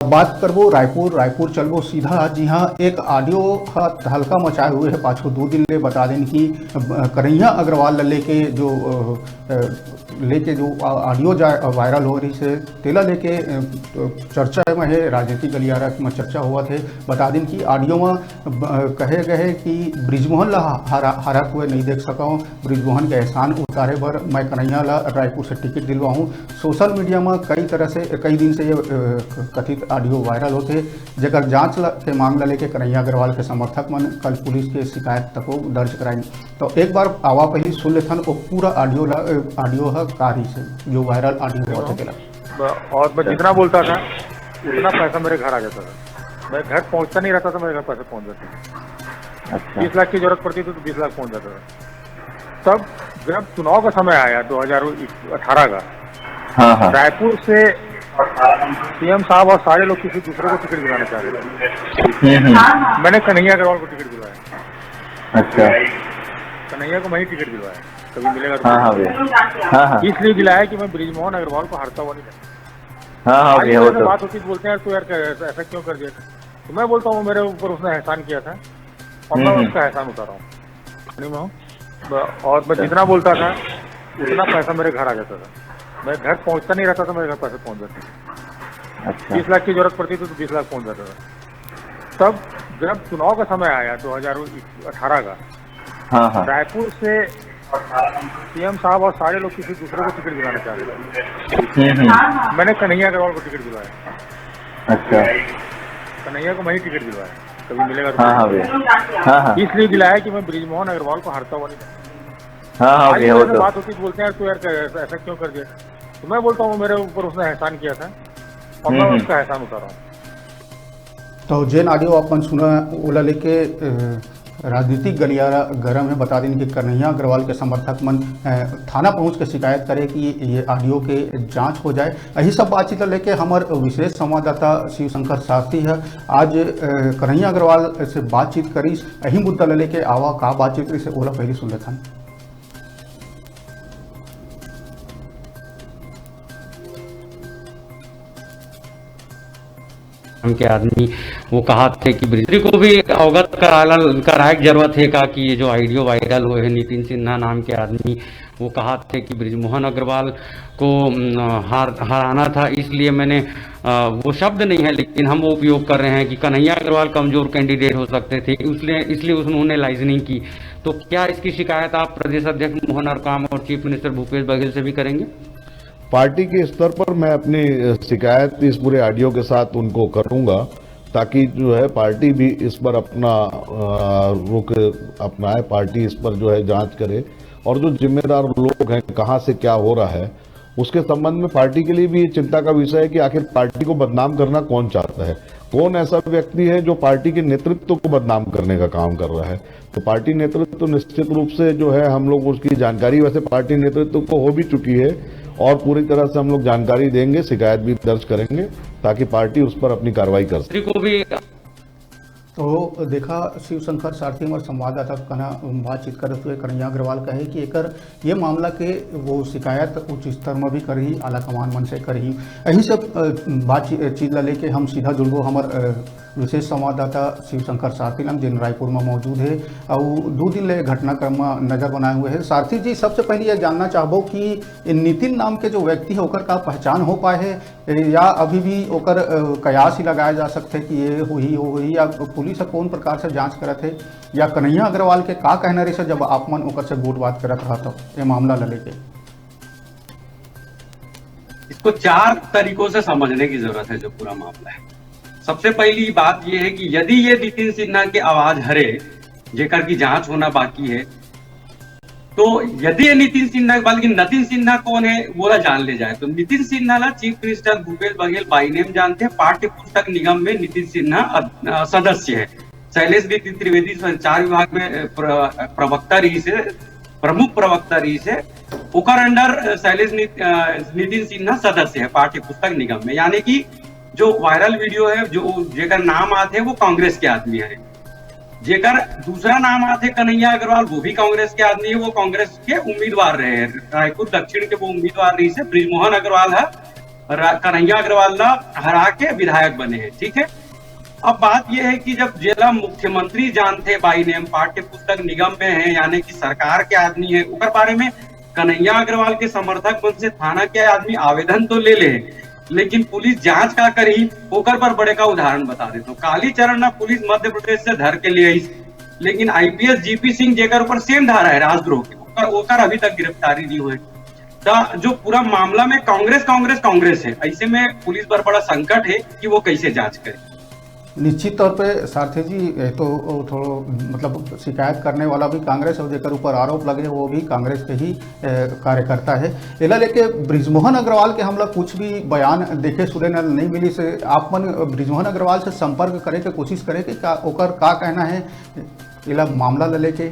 बात करबो रायपुर चलबो सीधा। जी हाँ, एक ऑडियो हल्का मचाए हुए है पाछू 2 दिन ले बता दें कि कन्हैया अग्रवाल लेके जो ऑडियो वायरल हो रही से तेला लेके चर्चा में है, राजनीतिक गलियारा में चर्चा हुआ थे। बता दें कि ऑडियो में कहे गए कि ब्रिजमोहन ला हरा हुए नहीं देख सका हूँ, ब्रिजमोहन के एहसान उतारे पर मैं कन्हैया ला रायपुर से टिकट दिलवा हूँ। सोशल मीडिया में कई दिन से ये कथित ऑडियो वायरल होते, जगह जांच के मामला लेके कन्हैया अग्रवाल के समर्थक मन कल पुलिस के शिकायत तक दर्ज कराई। तो एक बार आवा पहले सुन लेथन वो पूरा ऑडियो है कारी से जो वायरल ऑडियो हुआ था। और मैं जितना बोलता था उतना पैसा मेरे घर आ जाता था। मैं घर पहुंचता नहीं रहता था, मेरे घर पैसे पहुंच जाते। अच्छा। 20 लाख की जरूरत पड़ती थी तो 20 लाख पहुंच जाता था। तब जब चुनाव का समय आया 2018 का, हाँ। रायपुर से सीएम साहब और सारे लोग किसी दूसरे को टिकट दिलाना चाह रहे थे। मैंने कन्हैया अग्रवाल को टिकट दिलवाया। अच्छा। कन्हैया को मैं ही टिकट दिलवाया, कभी मिलेगा तो। हाँ। इसलिए दिलाया कि मैं ब्रिजमोहन अग्रवाल को हारता हुआ नहीं था। बात होती बोलते हैं तो यार ऐसा क्यों कर दिया, तो मैं बोलता हूँ मेरे ऊपर उसने एहसान किया था और मैं उसका एहसान उतारा हूँ। और मैं जितना बोलता था उतना पैसा मेरे घर आ जाता था। मैं घर पहुंचता नहीं रहता था, मेरे घर पैसे पहुंच जाते। अच्छा। 20 लाख की जरूरत पड़ती थी तो 20 लाख पहुंच जाता था। तब जब चुनाव का समय आया 2018 का, हाँ। रायपुर से सीएम साहब और सारे लोग किसी दूसरे को टिकट दिलाना चाह रहे थे। मैंने कन्हैया अग्रवाल को टिकट दिलवाया। अच्छा। कन्हैया को मैं ही टिकट दिलवाया, कभी मिलेगा तो। हाँ। इसलिए दिलाया कि मैं ब्रिजमोहन अग्रवाल को हारता हुआ नहीं था। हाँ। बात होती बोलते हैं तो यार ऐसा क्यों कर दिया, तो मैं बोलता हूँ मेरे ऊपर उसने एहसान किया था और मैं उसका एहसान उतारा हूँ। तो जेन ऑडियो अपन सुना ओला लेके राजनीतिक गलियारा गरम है। बता दें कि कन्हैया अग्रवाल के समर्थक मन थाना पहुंच के शिकायत करे कि ये ऑडियो के जांच हो जाए। यही सब बातचीत लेके हमार विशेष संवाददाता शिवशंकर सारथी है आज कन्हैया अग्रवाल से बातचीत करी। यही मुद्दा लेके आवा का बातचीत से ओला पहले सुन लेता। के आदमी वो कहा थे कि ब्रिजरी को भी अवगत कराए की जरूरत है का कि ये जो ऑडियो वायरल हुए हैं नितिन सिन्हा नाम के आदमी वो कहा थे कि ब्रिजमोहन अग्रवाल को हराना था, इसलिए मैंने वो शब्द नहीं है लेकिन हम वो उपयोग कर रहे हैं कि कन्हैया अग्रवाल कमजोर कैंडिडेट हो सकते थे, इसलिए उन्होंने लाइजनिंग की। तो क्या इसकी शिकायत आप प्रदेश अध्यक्ष मोहन अरकाम और चीफ मिनिस्टर भूपेश बघेल से भी करेंगे? पार्टी के स्तर पर मैं अपनी शिकायत इस पूरे ऑडियो के साथ उनको करूंगा ताकि जो है पार्टी भी इस पर अपना रुख अपनाए, पार्टी इस पर जो है जांच करे और जो जिम्मेदार लोग हैं कहां से क्या हो रहा है उसके संबंध में पार्टी के लिए भी चिंता का विषय है कि आखिर पार्टी को बदनाम करना कौन चाहता है, कौन ऐसा व्यक्ति है जो पार्टी के नेतृत्व को बदनाम करने का काम कर रहा है। तो पार्टी नेतृत्व निश्चित रूप से जो है हम लोग उसकी जानकारी वैसे पार्टी नेतृत्व को हो भी चुकी है और पूरी तरह से हम लोग जानकारी देंगे, शिकायत भी दर्ज करेंगे ताकि पार्टी उस पर अपनी कार्रवाई कर सके। तो देखा शिवशंकर सारथी हमारे संवाददाता कना बातचीत करते हुए कन्हैया अग्रवाल कहे कि ये मामला के वो शिकायत उच्च स्तर में भी करी, आला कमान मन से करी। यही सब बातचीत लेके हम सीधा जुड़बो हमारे विशेष संवाददाता शिवशंकर सारथी लंग जिन रायपुर में मौजूद है और 2 दिन ले घटनाक्रम में नजर बनाए हुए हैं। सारथी जी, सबसे पहले ये जानना चाहबो कि नितिन नाम के जो व्यक्ति है ओकर का पहचान हो पाए है या अभी भी ओकर कयास ही लगाया जा सकते कि ये हुई या पुलिस कौन प्रकार से जांच करत है या कन्हैया अग्रवाल के का कहना रही जब आप मन ओकर से वोट बात करत रहा तो ये मामला लेके? इसको 4 तरीकों से समझने की जरूरत है जो पूरा मामला है। सबसे पहली बात यह है कि यदि ये नितिन सिन्हा के आवाज हरे जेकर की जांच होना बाकी है तो यदि ये नितिन सिन्हा बल्कि नितिन सिन्हा कौन है वो जान ले जाए तो नितिन सिन्हा ला chief minister Bhupesh Baghel by name जानते हैं। पाठ्य पुस्तक निगम में नितिन सिन्हा सदस्य है। शैलेश त्रिवेदी संचार विभाग में प्रवक्ता रही से, प्रमुख प्रवक्ता रही से, ओकर अंडर शैलेश नितिन सिन्हा सदस्य है पाठ्य पुस्तक निगम में। यानी कि जो वायरल वीडियो है जो जेकर नाम आते हैं वो कांग्रेस के आदमी है, जेकर दूसरा नाम आते कन्हैया अग्रवाल वो भी कांग्रेस के आदमी है, वो कांग्रेस के उम्मीदवार रहे हैं। रायपुर दक्षिण के वो उम्मीदवार रही से ब्रिजमोहन अग्रवाल है कन्हैया अग्रवाल ला हरा के विधायक बने हैं, ठीक है। अब बात यह है कि जब जिला मुख्यमंत्री जानते बाई नेम पाठ्य पुस्तक निगम में है, यानी कि सरकार के आदमी है, उनके बारे में कन्हैया अग्रवाल के समर्थक बन से थाना के आदमी आवेदन तो ले ले, लेकिन पुलिस जांच का करी ओकर पर बड़े का उदाहरण बता देता हूँ। कालीचरण ना पुलिस मध्य प्रदेश से धर के लिए आई, लेकिन आईपीएस जीपी सिंह जेकर ऊपर सेम धारा है राजद्रोह के, ओकर अभी तक गिरफ्तारी नहीं हुई। जो पूरा मामला में कांग्रेस है, ऐसे में पुलिस पर बड़ा संकट है कि वो कैसे जांच करे। निश्चित तौर पे सारथी जी तो थोड़ा मतलब शिकायत करने वाला भी कांग्रेस और जेकर ऊपर आरोप लगे वो भी कांग्रेस के ही कार्यकर्ता है। एला लेके ब्रिजमोहन अग्रवाल के हम लोग कुछ भी बयान देखे सुने नहीं मिली से आप मन ब्रिजमोहन अग्रवाल से संपर्क करे के कोशिश करे कि का ओकर का कहना है एला मामला लेके।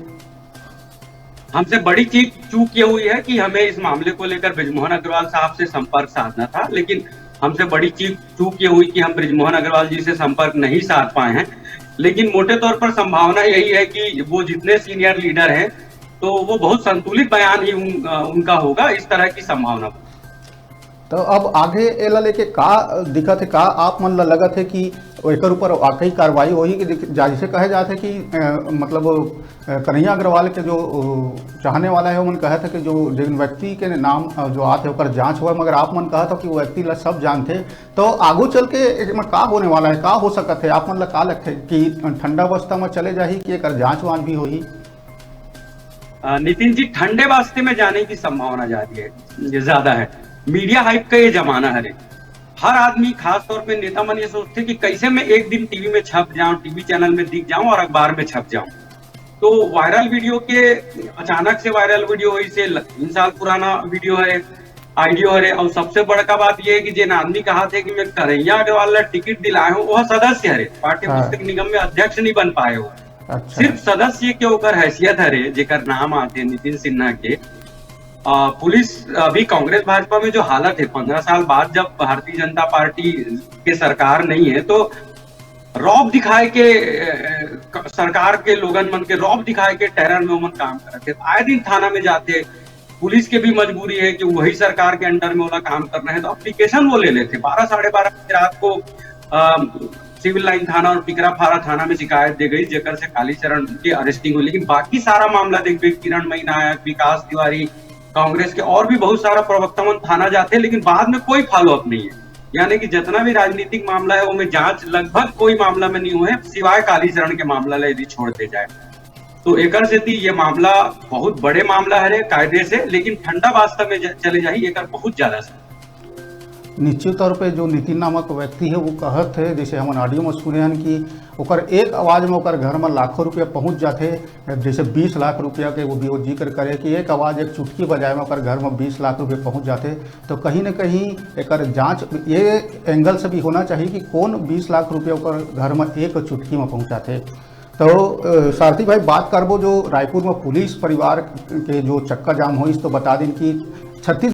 हमसे बड़ी चीज चूक ये हुई है कि हमें इस मामले को लेकर ब्रिजमोहन अग्रवाल साहब से संपर्क साधना था, लेकिन हमसे बड़ी चीज चूक ये हुई कि हम ब्रिजमोहन अग्रवाल जी से संपर्क नहीं साध पाए हैं। लेकिन मोटे तौर पर संभावना यही है कि वो जितने सीनियर लीडर हैं तो वो बहुत संतुलित बयान ही उनका होगा, इस तरह की संभावना। तो अब आगे एला लेके का दिक्कत है, का आप मन लगत है कि एक ऊपर वाकई कार्रवाई वही कि जैसे कहे जाते कि मतलब कन्हैया अग्रवाल के जो चाहने वाला है वो मन कहा था कि जो जिन व्यक्ति के नाम जो आते ओकर जांच हुआ, मगर आप मन कहा था कि वो व्यक्ति ला सब जानते, तो आगू चल के का होने वाला है, का हो सकत है, आप मन ला का लगता है कि ठंडा अवस्था में चले जाही कि एक जांच वांच भी होगी। नितिन जी, ठंडे वास्ते में जाने की संभावना ज्यादा है। मीडिया हाइप का ये जमाना है, हर आदमी खास तौर पे नेता मन ये सोचते कि कैसे मैं एक दिन टीवी में छप जाऊं, टीवी चैनल में दिख जाऊं और अखबार में छप जाऊं। तो वायरल वीडियो के अचानक से वायरल वीडियो हुई से 3 साल पुराना वीडियो है, आइडियो है। और सबसे बड़का बात यह है कि जिन आदमी कहा थे कि मैं कन्हैया अग्रवाल ला टिकट दिलाए हूँ वह सदस्य है, पाठ्य पुस्तक निगम में अध्यक्ष नहीं बन पाए हो। अच्छा। सिर्फ सदस्य के ओकर हैसियत है जेकर नाम आते नितिन सिन्हा के। पुलिस अभी कांग्रेस भाजपा में जो हालत है 15 साल बाद जब भारतीय जनता पार्टी के सरकार नहीं है, तो रौब दिखाए के सरकार के लोगन मन के रौब दिखाए के टेरर में उमन काम करते, आए दिन थाना में जाते। पुलिस के भी मजबूरी है कि वही सरकार के अंडर में वाला काम करना है, तो एप्लीकेशन वो ले लेते। 12 साढ़े 12 बजे रात को सिविल लाइन थाना और टिकराफारा थाना में शिकायत दे गई जेकर से कालीचरण की अरेस्टिंग हुई। लेकिन बाकी सारा मामला देखिए, किरण मई नायक, विकास तिवारी, कांग्रेस के और भी बहुत सारा प्रवक्ता मन थाना जाते हैं, लेकिन बाद में कोई फॉलोअप नहीं है। यानी कि जितना भी राजनीतिक मामला है वो में जांच लगभग कोई मामला में नहीं हुए सिवाय कालीचरण के मामला ला यदि छोड़ दे जाए तो। एक ये मामला बहुत बड़े मामला है कायदे से, लेकिन ठंडा वास्तव में चले जाही एक बहुत ज्यादा से। निश्चित तौर पे जो नितिन नामक व्यक्ति है वो कहत है, जैसे हम ऑडियो में सुने हैं कि ओकर एक आवाज़ में ओकर घर में लाखों रुपया पहुंच जाते, जैसे 20 लाख रुपया के वो जिक्र करे कि एक आवाज़ एक चुटकी बजाए में ओकर घर में 20 लाख रुपये पहुंच जाते। तो कहीं न कहीं एक जांच ये एंगल से भी होना चाहिए कि कौन 20 लाख रुपया ओकर घर में एक चुटकी में पहुँचाते। तो सारथी भाई बात करबो जो रायपुर में पुलिस परिवार के जो चक्का जाम हो, इस तो बता दें कि 36